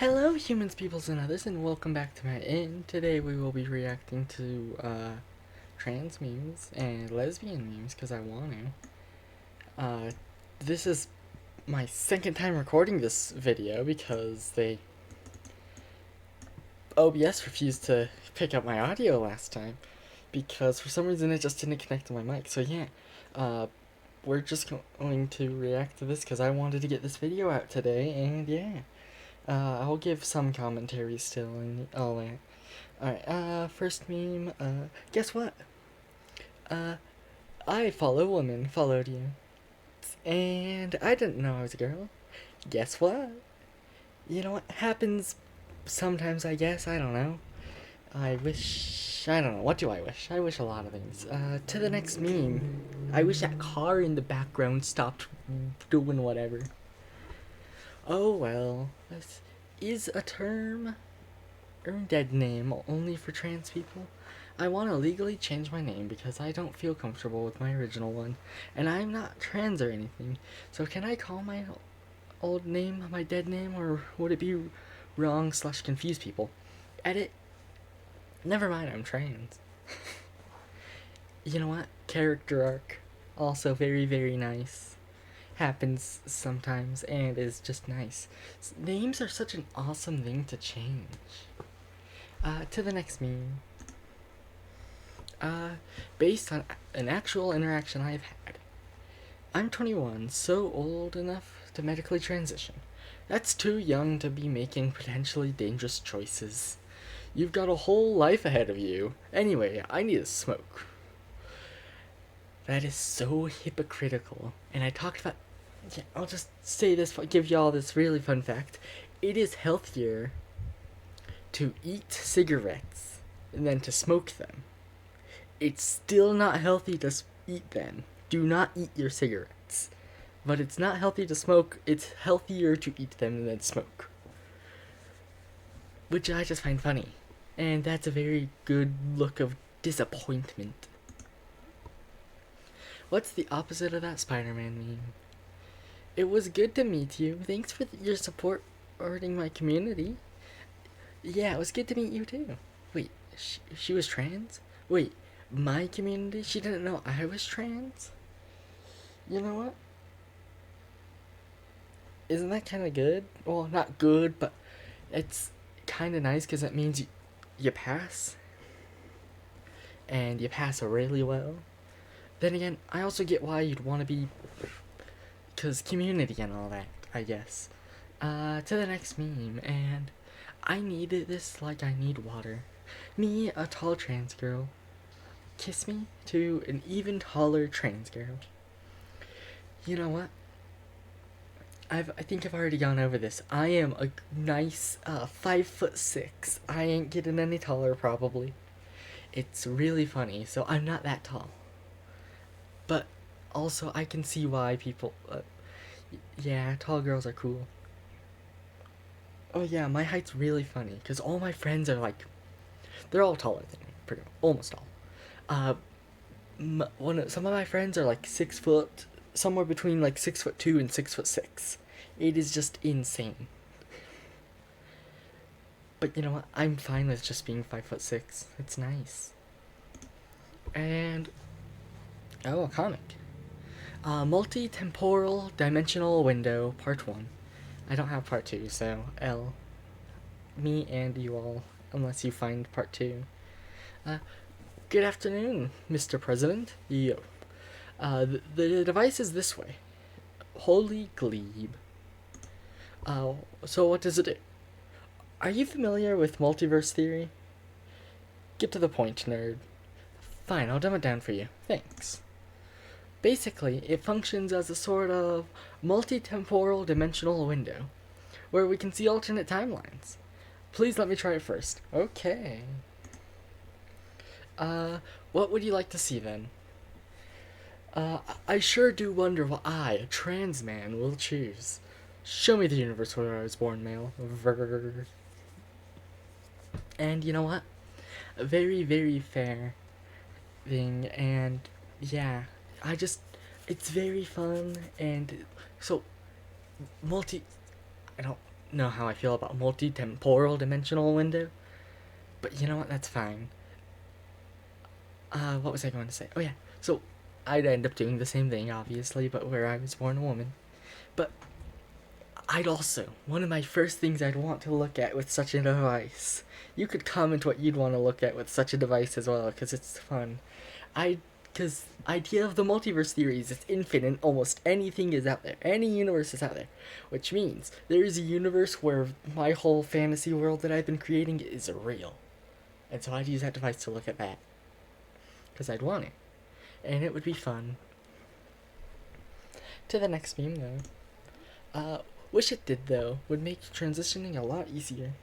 Hello, humans, peoples, and others, and welcome back to my inn. Today we will be reacting to trans memes and lesbian memes because I want to. This is my second time recording this video because OBS refused to pick up my audio last time because for some reason it just didn't connect to my mic. So yeah, we're just going to react to this because I wanted to get this video out today, and yeah. I'll give some commentary still and all that. Alright, first meme, guess what? I follow women, followed you. And I didn't know I was a girl. Guess what? You know what happens sometimes, I guess, I don't know. I don't know, what do I wish? I wish a lot of things. To the next meme. I wish that car in the background stopped doing whatever. Oh well, this is a term or dead name only for trans people. I want to legally change my name because I don't feel comfortable with my original one, and I'm not trans or anything. So can I call my old name my dead name, or would it be wrong / confuse people? Edit. Never mind, I'm trans. You know what? Character arc. Also very, very nice. Happens sometimes and is just nice. Names are such an awesome thing to change. To the next meme. Based on an actual interaction I've had. I'm 21, so old enough to medically transition. That's too young to be making potentially dangerous choices. You've got a whole life ahead of you. Anyway, I need a smoke. That is so hypocritical. And I talked about... Yeah, I'll just say this, give y'all this really fun fact. It is healthier to eat cigarettes than to smoke them. It's still not healthy to eat them. Do not eat your cigarettes. But it's not healthy to smoke. It's healthier to eat them than smoke. Which I just find funny. And that's a very good look of disappointment. What's the opposite of that Spider-Man meme? It was good to meet you. Thanks for your support supporting my community. Yeah, it was good to meet you too. Wait, she was trans? Wait, my community? She didn't know I was trans? You know what? Isn't that kind of good? Well, not good, but it's kind of nice because it means you pass. And you pass really well. Then again, I also get why you'd want to be... because community and all that, I guess. To the next meme, and I need this like I need water. Me, a tall trans girl. Kiss me to an even taller trans girl. You know what? I think I've already gone over this. I am a nice 5'6". I ain't getting any taller probably. It's really funny, so I'm not that tall. But also I can see why people yeah, tall girls are cool. Oh yeah, my height's really funny because all my friends are like, they're all taller than me, pretty much, almost all. Some of my friends are like 6 foot, somewhere between like 6'2" and 6'6". It is just insane. But you know what? I'm fine with just being 5'6". It's nice. And oh, a comic. Multi-temporal dimensional window, part 1. I don't have part 2, so L. Me and you all, unless you find part 2. Good afternoon, Mr. President. Yo. The device is this way. Holy glebe. So what does it do? Are you familiar with multiverse theory? Get to the point, nerd. Fine, I'll dumb it down for you. Thanks. Basically, it functions as a sort of multi-temporal dimensional window, where we can see alternate timelines. Please let me try it first. Okay. What would you like to see then? I sure do wonder what I, a trans man, will choose. Show me the universe where I was born, male. And you know what? A very, very fair thing, and yeah, it's very fun, and so, I don't know how I feel about multi-temporal dimensional window. But you know what? That's fine. What was I going to say? Oh yeah. So I'd end up doing the same thing, obviously, but where I was born a woman. But I'd also, one of my first things I'd want to look at with such a device. You could comment what you'd want to look at with such a device as well, because it's fun. Because idea of the multiverse theories, it's infinite. Almost anything is out there. Any universe is out there, which means there is a universe where my whole fantasy world that I've been creating is real, and so I'd use that device to look at that, because I'd want it, and it would be fun. To the next meme though. Wish it did though. Would make transitioning a lot easier.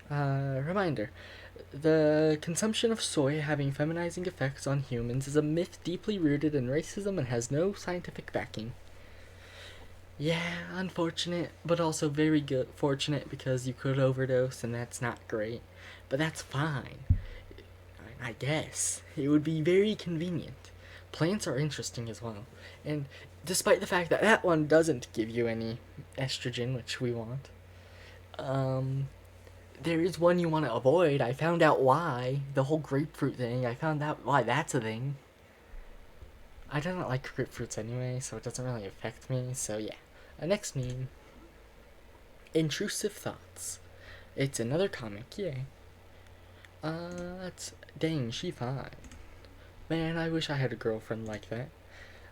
Reminder. The consumption of soy having feminizing effects on humans is a myth deeply rooted in racism and has no scientific backing. Yeah, unfortunate, but also very good fortunate because you could overdose and that's not great. But that's fine. I guess. It would be very convenient. Plants are interesting as well. And despite the fact that that one doesn't give you any estrogen, which we want, there is one you want to avoid. I found out why. The whole grapefruit thing, I found out why that's a thing. I don't like grapefruits anyway, so it doesn't really affect me, so yeah. Next meme. Intrusive Thoughts. It's another comic, yay. That's... Dang, she fine. Man, I wish I had a girlfriend like that.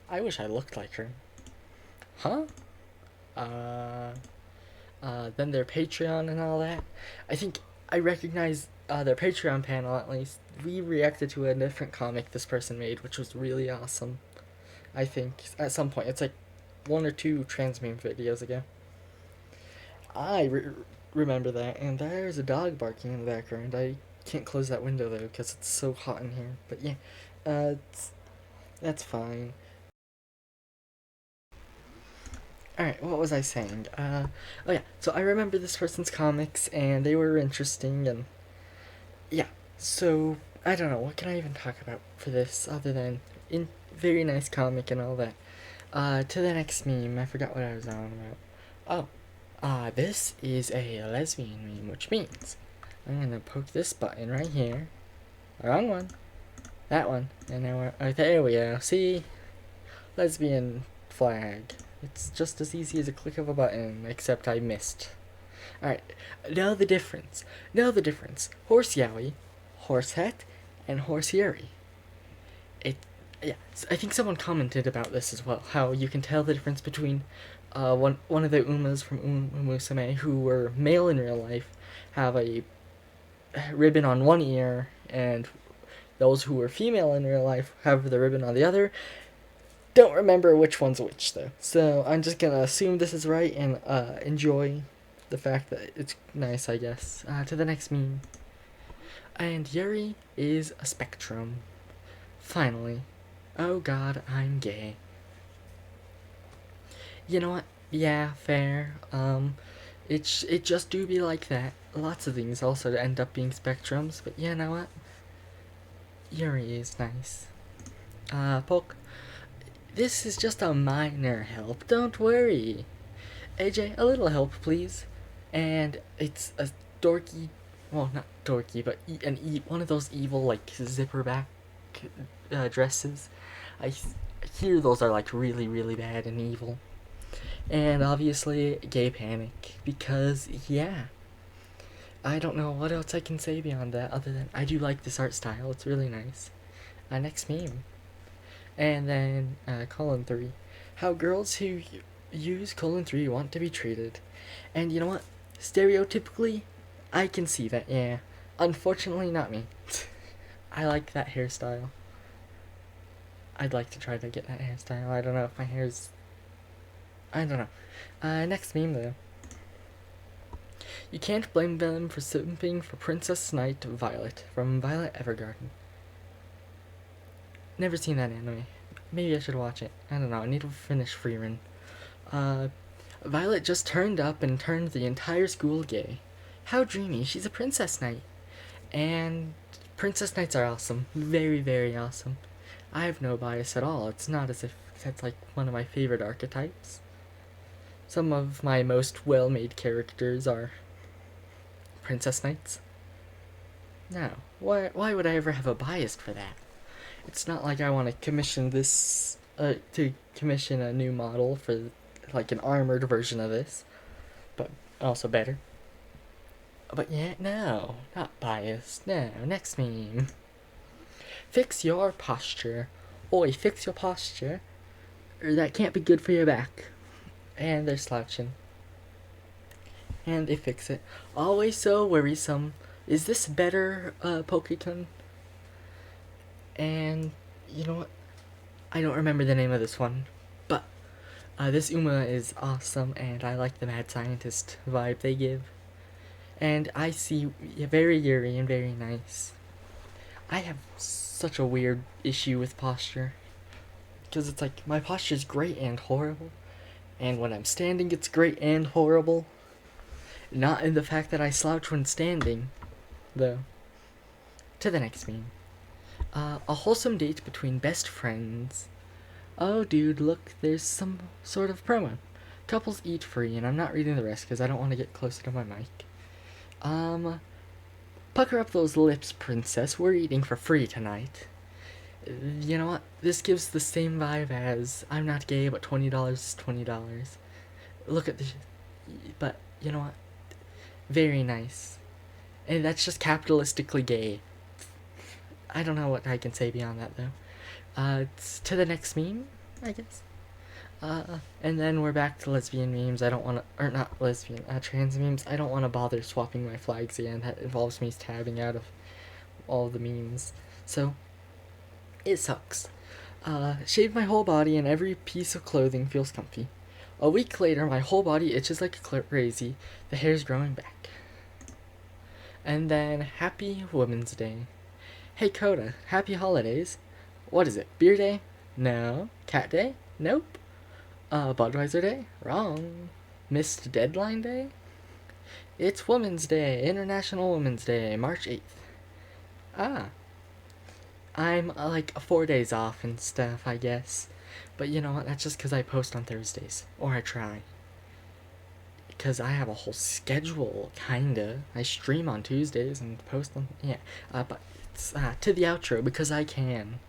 I wish I looked like her. Huh? Then their Patreon and all that. I think I recognize their Patreon panel at least. We reacted to a different comic this person made, which was really awesome. I think at some point. It's like 1 or 2 trans meme videos ago. I remember that, and there's a dog barking in the background. I can't close that window though because it's so hot in here. But yeah, that's fine. Alright, what was I saying? Oh yeah, so I remember this person's comics, and they were interesting, and yeah, so I don't know, what can I even talk about for this other than in very nice comic and all that. To the next meme, I forgot what I was on about. Oh, this is a lesbian meme, which means I'm gonna poke this button right here. Wrong one. That one. And now we're, oh, there we go. See? Lesbian flag. It's just as easy as a click of a button, except I missed. Alright, now the difference. Horse Yowie, Horse Het, and Horse Yuri. Yeah, I think someone commented about this as well, how you can tell the difference between one of the Umas from Musume, who were male in real life, have a ribbon on one ear, and those who were female in real life have the ribbon on the other. Don't remember which one's which though, so I'm just gonna assume this is right and enjoy the fact that it's nice, I guess. To the next meme. And Yuri is a spectrum. Finally. Oh god, I'm gay. You know what? Yeah, fair. It just do be like that. Lots of things also end up being spectrums, but you know what? Yuri is nice. Poke. This is just a minor help, don't worry. AJ, a little help, please. And it's a dorky, well, not dorky, but one of those evil, like, zipper back dresses. I hear those are, like, really, really bad and evil. And obviously, gay panic, because, yeah. I don't know what else I can say beyond that, other than I do like this art style, it's really nice. Next meme. And then, colon 3. How girls who use colon 3 want to be treated. And you know what? Stereotypically, I can see that, yeah. Unfortunately, not me. I like that hairstyle. I'd like to try to get that hairstyle. I don't know if my hair's... I don't know. Next meme, though. You can't blame them for simping for Princess Knight Violet from Violet Evergarden. Never seen that anime. Maybe I should watch it. I don't know. I need to finish Freerun. Violet just turned up and turned the entire school gay. How dreamy. She's a Princess Knight. And Princess Knights are awesome. Very, very awesome. I have no bias at all. It's not as if that's like one of my favorite archetypes. Some of my most well-made characters are princess knights. No, why would I ever have a bias for that? It's not like I want to commission this, to commission a new model for, like, an armored version of this, but also better. But yeah, no, not biased. No, next meme. Fix your posture. Oi, fix your posture. Or that can't be good for your back. And they're slouching. And they fix it. Always so worrisome. Is this better, Pokekun? And, you know what? I don't remember the name of this one. But, this Uma is awesome, and I like the mad scientist vibe they give. And I see very Yuri and very nice. I have such a weird issue with posture. Because it's like, my posture is great and horrible. And when I'm standing, it's great and horrible. Not in the fact that I slouch when standing, though. To the next meme. A wholesome date between best friends. Oh, dude, look, there's some sort of promo. Couples eat free, and I'm not reading the rest because I don't want to get closer to my mic. Pucker up those lips, princess. We're eating for free tonight. You know what? This gives the same vibe as I'm not gay, but $20 is $20. Look at this. But, you know what? Very nice. And that's just capitalistically gay. I don't know what I can say beyond that, though. To the next meme, I guess. And then we're back to lesbian memes. I don't want to, or not lesbian, trans memes. I don't want to bother swapping my flags again. That involves me tabbing out of all the memes. So, it sucks. Shaved my whole body and every piece of clothing feels comfy. A week later, my whole body itches like crazy. The hair's growing back. And then, Happy Women's Day. Hey Coda, happy holidays. What is it, Beer Day? No. Cat Day? Nope. Budweiser Day? Wrong. Missed Deadline Day? It's Women's Day, International Women's Day, March 8th. Ah. I'm, like, 4 days off and stuff, I guess. But you know what, that's just because I post on Thursdays. Or I try. Because I have a whole schedule, kinda. I stream on Tuesdays and post on, yeah. But it's, to the outro, because I can.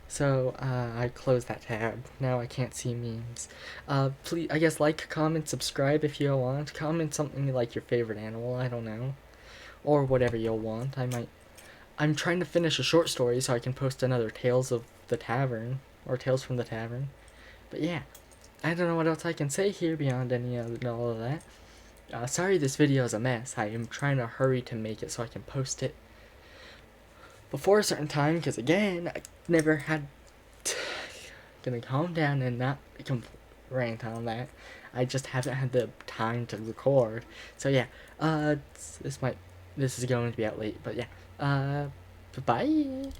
So, I closed that tab. Now I can't see memes. Please, I guess, like, comment, subscribe if you want. Comment something like your favorite animal, I don't know. Or whatever you'll want. I'm trying to finish a short story so I can post another Tales of the Tavern. Or Tales from the Tavern. But yeah. I don't know what else I can say here beyond all of that. Sorry this video is a mess. I am trying to hurry to make it so I can post it before a certain time, because again, I never had gonna calm down and not rant on that. I just haven't had the time to record. So yeah, this is going to be out late, but yeah. Bye.